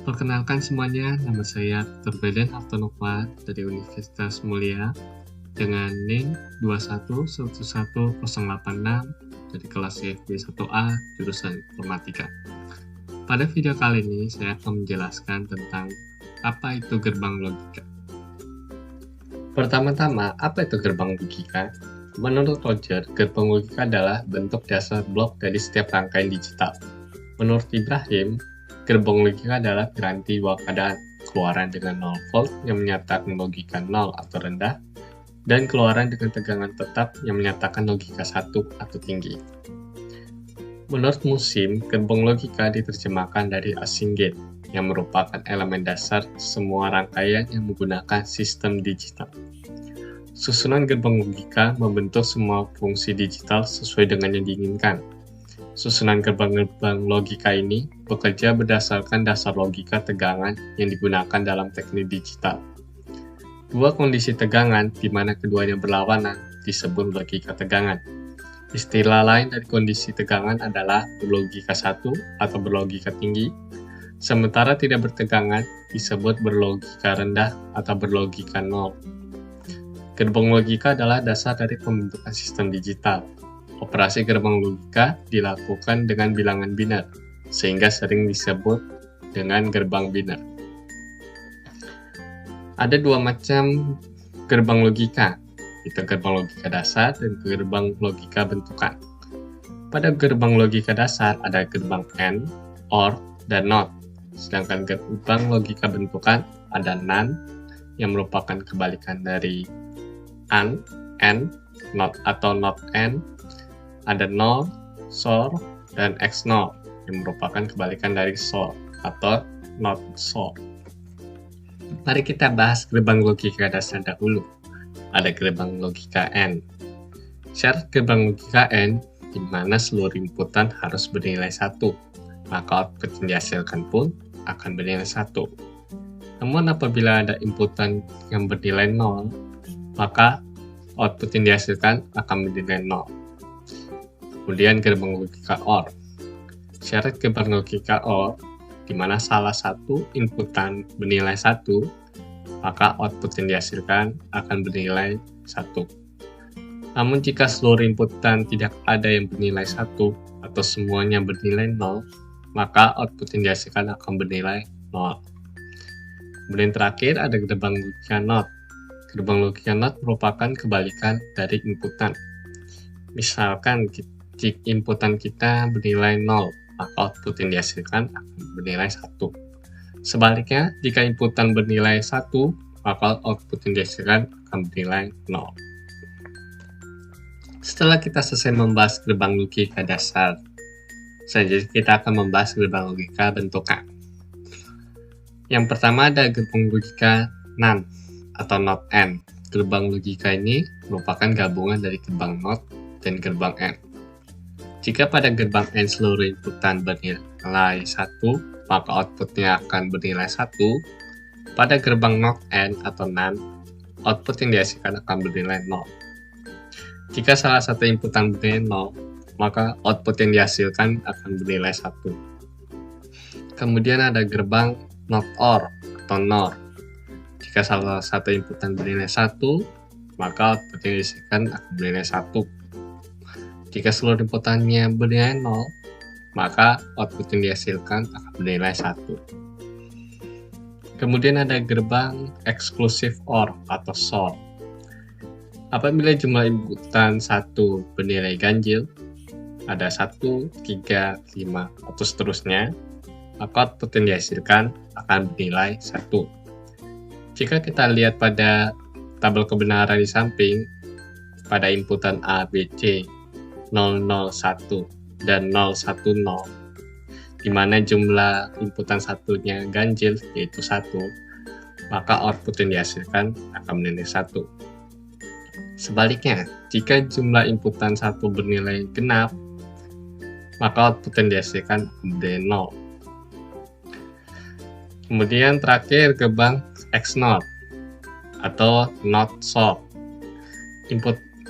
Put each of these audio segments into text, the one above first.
Perkenalkan semuanya, nama saya Dr. Beden Hartonova dari Universitas Mulia dengan NIM 2111086 dari kelas IFB 1A jurusan Informatika. Pada video kali ini, saya akan menjelaskan tentang apa itu gerbang logika. Pertama-tama, apa itu gerbang logika? Menurut Roger, gerbang logika adalah bentuk dasar blok dari setiap rangkaian digital. Menurut Ibrahim, gerbang logika adalah garansi bahwa keadaan keluaran dengan 0 volt yang menyatakan logika 0 atau rendah, dan keluaran dengan tegangan tetap yang menyatakan logika 1 atau tinggi. Menurut Musim, gerbang logika diterjemahkan dari async gate, yang merupakan elemen dasar semua rangkaian yang menggunakan sistem digital. Susunan gerbang logika membentuk semua fungsi digital sesuai dengan yang diinginkan. Susunan gerbang logika ini bekerja berdasarkan dasar logika tegangan yang digunakan dalam teknik digital. Dua kondisi tegangan di mana keduanya berlawanan disebut logika tegangan. Istilah lain dari kondisi tegangan adalah berlogika 1 atau berlogika tinggi, sementara tidak bertegangan disebut berlogika rendah atau berlogika 0. Gerbang logika adalah dasar dari pembentukan sistem digital. Operasi gerbang logika dilakukan dengan bilangan biner, sehingga sering disebut dengan gerbang biner. Ada dua macam gerbang logika, yaitu gerbang logika dasar dan gerbang logika bentukan. Pada gerbang logika dasar ada gerbang AND, OR, dan NOT. Sedangkan gerbang logika bentukan ada NAND, yang merupakan kebalikan dari AND, NOT atau NOT AND, ada NOR, SOR, dan XNOR, yang merupakan kebalikan dari SOR atau NOT SOR. Mari kita bahas gerbang logika dasar dahulu. Ada gerbang logika AND. Syarat gerbang logika AND di mana seluruh inputan harus bernilai 1, maka output yang dihasilkan pun akan bernilai 1. Namun apabila ada inputan yang bernilai 0, maka output yang dihasilkan akan bernilai 0. Kemudian gerbang logika OR. Syarat gerbang logika OR di mana salah satu inputan bernilai 1, maka output yang dihasilkan akan bernilai 1. Namun jika seluruh inputan tidak ada yang bernilai 1 atau semuanya bernilai 0, maka output yang dihasilkan akan bernilai 0. Kemudian terakhir ada gerbang logika NOT. Gerbang logika NOT merupakan kebalikan dari inputan. Misalkan jika inputan kita bernilai 0, maka output yang dihasilkan akan bernilai 1. Sebaliknya, jika inputan bernilai 1, maka output yang dihasilkan akan bernilai 0. Setelah kita selesai membahas gerbang logika dasar, selanjutnya kita akan membahas gerbang logika bentukan. Yang pertama ada gerbang logika NAND atau NOT AND. Gerbang logika ini merupakan gabungan dari gerbang NOT dan gerbang AND. Jika pada gerbang AND seluruh inputan bernilai 1, maka outputnya akan bernilai 1. Pada gerbang NOT AND atau NAND, output yang dihasilkan akan bernilai 0. Jika salah satu inputan bernilai 0, maka output yang dihasilkan akan bernilai 1. Kemudian ada gerbang NOT OR atau NOR. Jika salah satu inputan bernilai 1, maka output yang dihasilkan akan bernilai 1. Jika seluruh inputannya bernilai 0, maka output yang dihasilkan akan bernilai 1. Kemudian ada gerbang exclusive OR atau SOR. Apabila jumlah inputan 1 bernilai ganjil, ada 1, 3, 5, atau seterusnya, maka output yang dihasilkan akan bernilai 1. Jika kita lihat pada tabel kebenaran di samping, pada inputan A, B, C, 001 dan 010, di mana jumlah inputan satunya ganjil yaitu 1, maka output yang dihasilkan akan bernilai 1. Sebaliknya, jika jumlah inputan 1 bernilai genap, maka output yang dihasilkan akan bernilai 0. Kemudian terakhir gerbang XNOR atau NOT SOR.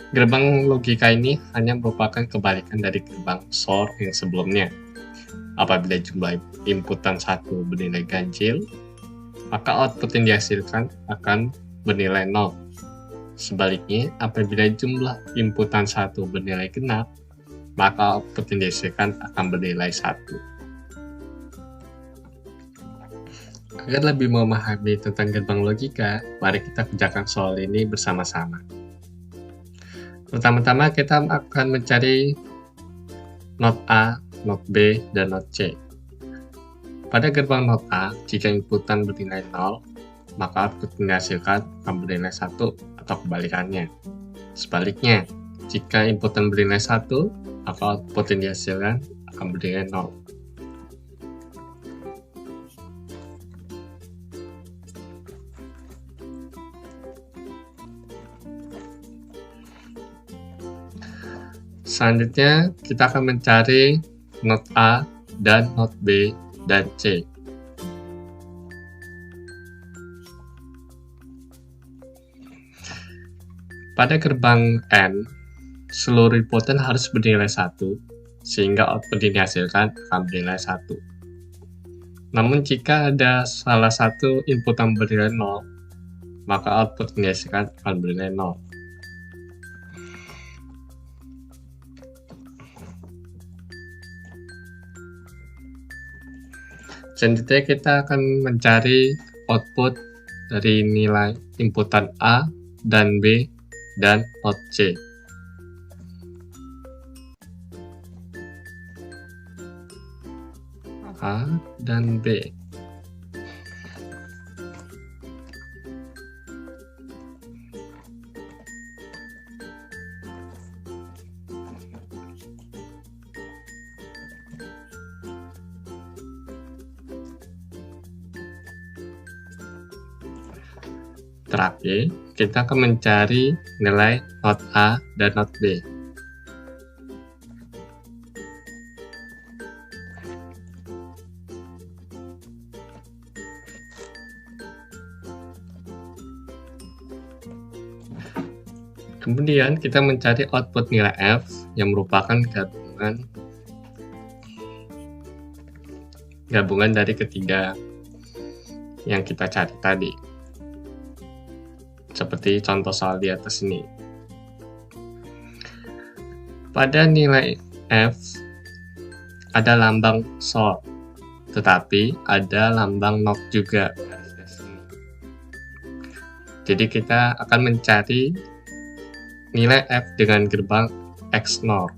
Gerbang logika ini hanya merupakan kebalikan dari gerbang SOR yang sebelumnya. Apabila jumlah inputan 1 bernilai ganjil, maka output yang dihasilkan akan bernilai 0. Sebaliknya, apabila jumlah inputan 1 bernilai genap, maka output yang dihasilkan akan bernilai 1. Agar lebih memahami tentang gerbang logika, mari kita kerjakan soal ini bersama-sama. Pertama-tama kita akan mencari not A, not B, dan not C. Pada gerbang not A, jika inputan bernilai 0, maka output yang dihasilkan akan bernilai 1 atau kebalikannya. Sebaliknya, jika inputan bernilai 1, maka output yang dihasilkan akan bernilai 0. Selanjutnya, kita akan mencari not A dan not B dan C. Pada gerbang N, seluruh inputan harus bernilai 1, sehingga output yang dihasilkan akan bernilai 1. Namun jika ada salah satu inputan bernilai 0, maka output yang dihasilkan akan bernilai 0. Selanjutnya kita akan mencari output dari nilai inputan A dan B dan not C. A dan B. Terakhir, kita akan mencari nilai not A dan not B. Kemudian kita mencari output nilai F yang merupakan gabungan dari ketiga yang kita cari tadi. Seperti contoh soal di atas ini. Pada nilai F ada lambang sort, tetapi ada lambang not juga. Jadi kita akan mencari nilai F dengan gerbang XNOR.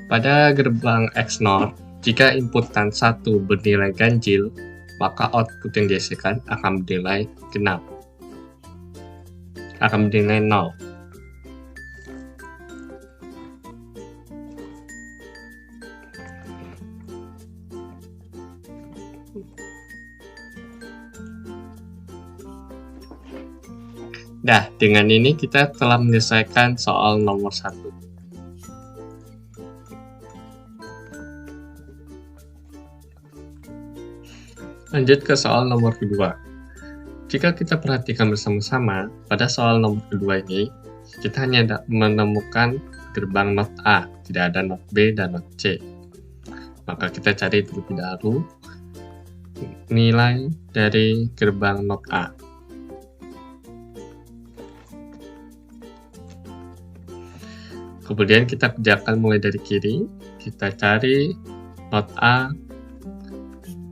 Pada gerbang XNOR, jika inputan 1 bernilai ganjil, maka output yang dihasilkan akan bernilai genap. Akan bernilai 0. Nah, dengan ini kita telah menyelesaikan soal nomor 1. Lanjut ke soal nomor kedua. Jika kita perhatikan bersama-sama, pada soal nomor kedua ini, kita hanya menemukan gerbang not A, tidak ada not B dan not C. Maka kita cari terlebih dahulu nilai dari gerbang not A. Kemudian kita kerjakan mulai dari kiri, kita cari not A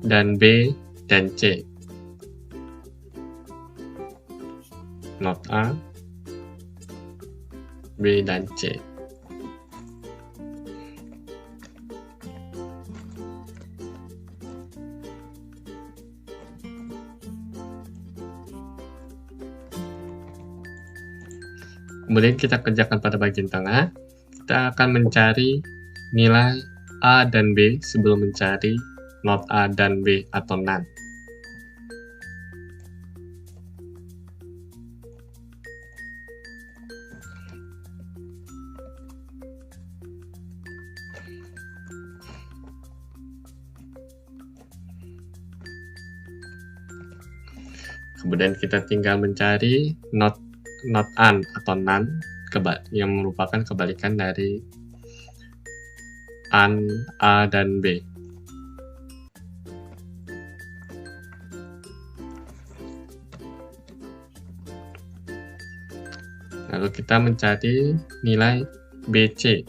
dan B dan C. Not A, B, dan C. Kemudian kita kerjakan pada bagian tengah. Kita akan mencari nilai A dan B sebelum mencari not A dan B atau none. Kemudian kita tinggal mencari not an atau none yang merupakan kebalikan dari an, A, dan B. Lalu kita mencari nilai BC.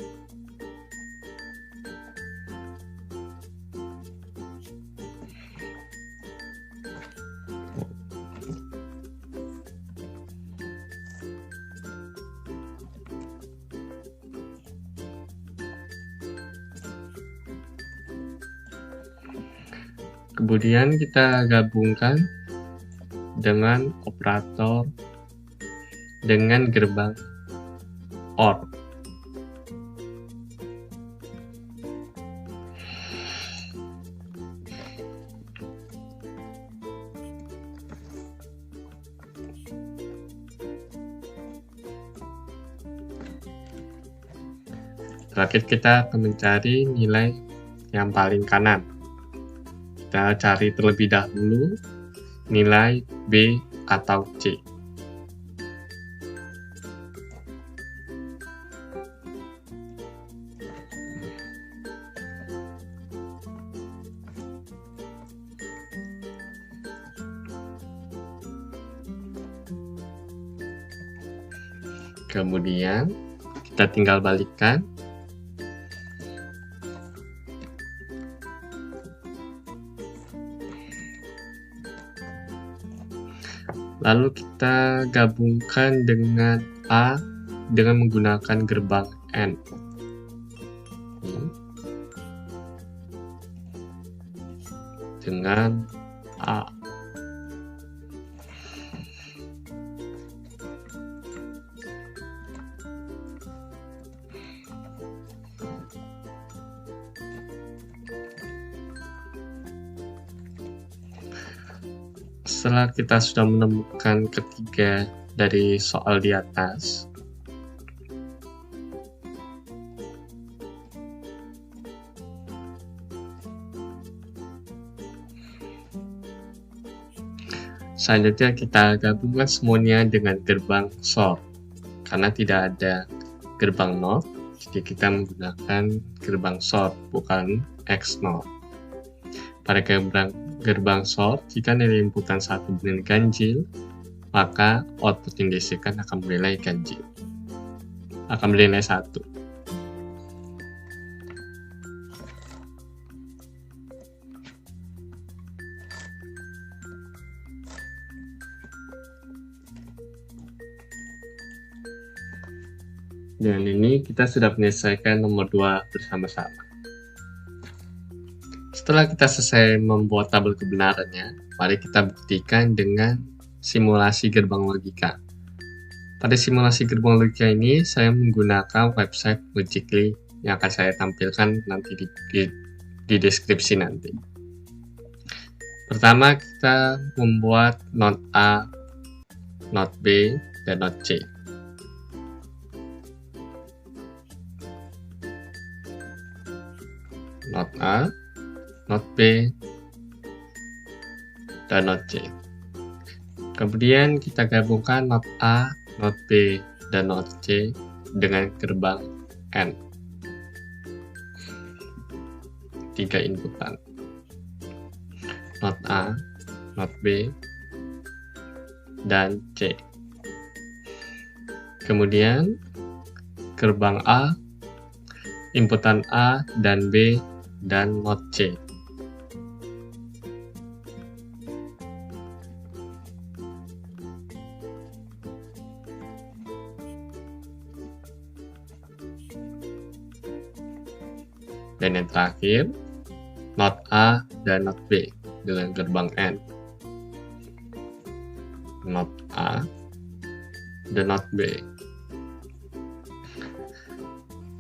Kemudian kita gabungkan dengan operator dengan gerbang OR. Terakhir kita akan mencari nilai yang paling kanan. Kita cari terlebih dahulu nilai B atau C. Kemudian kita tinggal balikkan. Lalu kita gabungkan dengan A dengan menggunakan gerbang N. Dengan A. Setelah kita sudah menemukan ketiga dari soal di atas, selanjutnya kita gabungkan semuanya dengan gerbang SOR. Karena tidak ada gerbang NOR, jadi kita menggunakan gerbang SOR, bukan XNOR. Pada gerbang SOR, jika nilai inputan 1 bernilai ganjil, maka output yang dihasilkan akan bernilai ganjil. Akan bernilai 1. Dengan ini kita sudah menyelesaikan nomor 2 bersama-sama. Setelah kita selesai membuat tabel kebenarannya, mari kita buktikan dengan simulasi gerbang logika. Pada simulasi gerbang logika ini, saya menggunakan website Logically yang akan saya tampilkan nanti di deskripsi nanti. Pertama, kita membuat not A, not B, dan not C. Not A, not B, dan not C. Kemudian kita gabungkan not A, not B, dan not C dengan gerbang N. 3 inputan. Not A, not B, dan C. Kemudian gerbang A, inputan A dan B, dan not C. Dan yang terakhir, not A dan not B dengan gerbang N. Not A dan not B.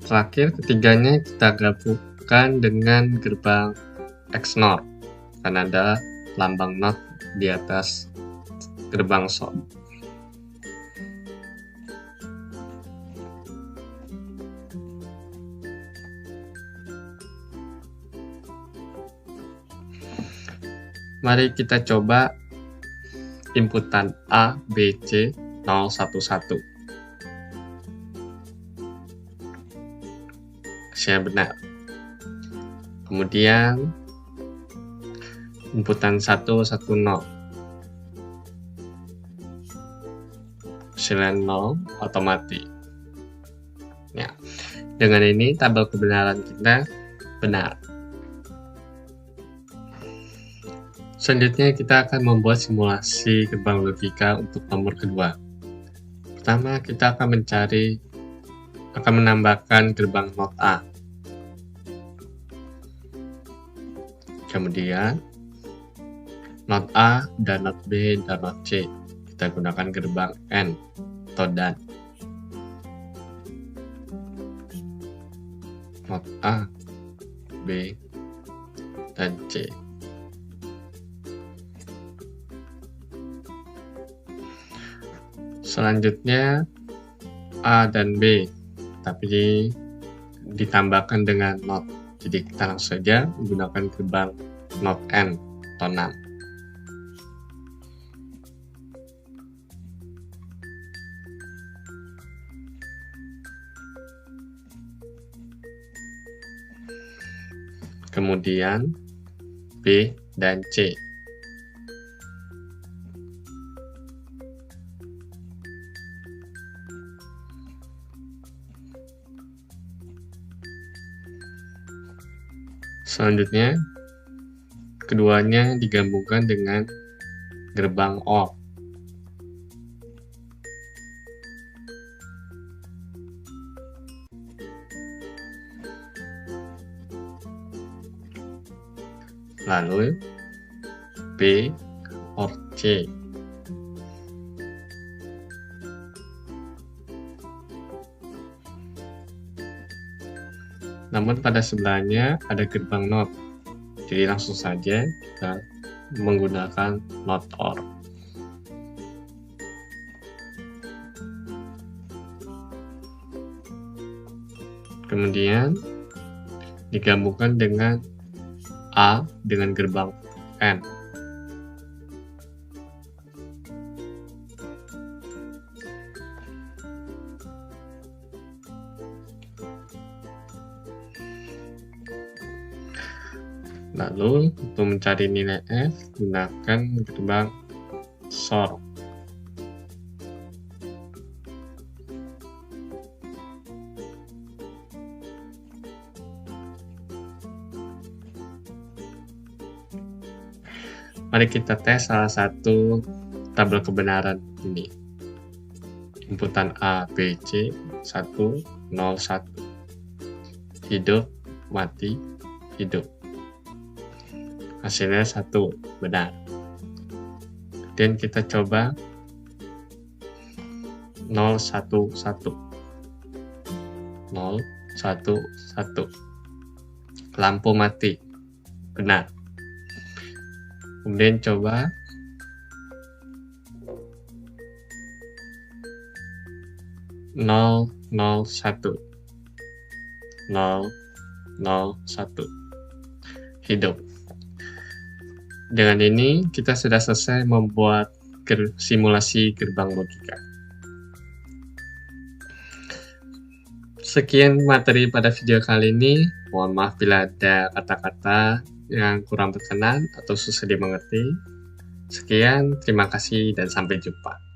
Terakhir, ketiganya kita gabungkan dengan gerbang XNOR karena ada lambang not di atas gerbang SOR. Mari kita coba inputan A, B, C, 0, 1, 1. Hasilnya benar. Kemudian inputan 1, 1, 0. hasilnya 0 atau mati. Ya, dengan ini tabel kebenaran kita benar. Selanjutnya kita akan membuat simulasi gerbang logika untuk nomor kedua. Pertama, kita akan menambahkan gerbang not A. Kemudian not A dan not B dan not C. Kita gunakan gerbang N atau dan. Not A, B, dan C. Selanjutnya A dan B, tapi ditambahkan dengan not. Jadi kita langsung saja menggunakan gerbang not N atau 6. Kemudian B dan C. Selanjutnya, keduanya digabungkan dengan gerbang OR. Lalu B OR C. Namun pada sebelahnya ada gerbang NOT, jadi langsung saja kita menggunakan NOT OR. Kemudian digabungkan dengan A dengan gerbang N. Lalu untuk mencari nilai F, gunakan gerbang SOR. Mari kita tes salah satu tabel kebenaran ini. Inputan A, B, C, 1, 0, 1. Hidup, mati, hidup. Hasilnya 1, benar. Kemudian kita coba 0, 1, 1. 0, 1, 1. Lampu mati, benar. Kemudian coba 0, 0, 1. 0, 0, 1. Hidup. Dengan ini, kita sudah selesai membuat simulasi gerbang logika. Sekian materi pada video kali ini. Mohon maaf bila ada kata-kata yang kurang berkenan atau susah dimengerti. Sekian, terima kasih dan sampai jumpa.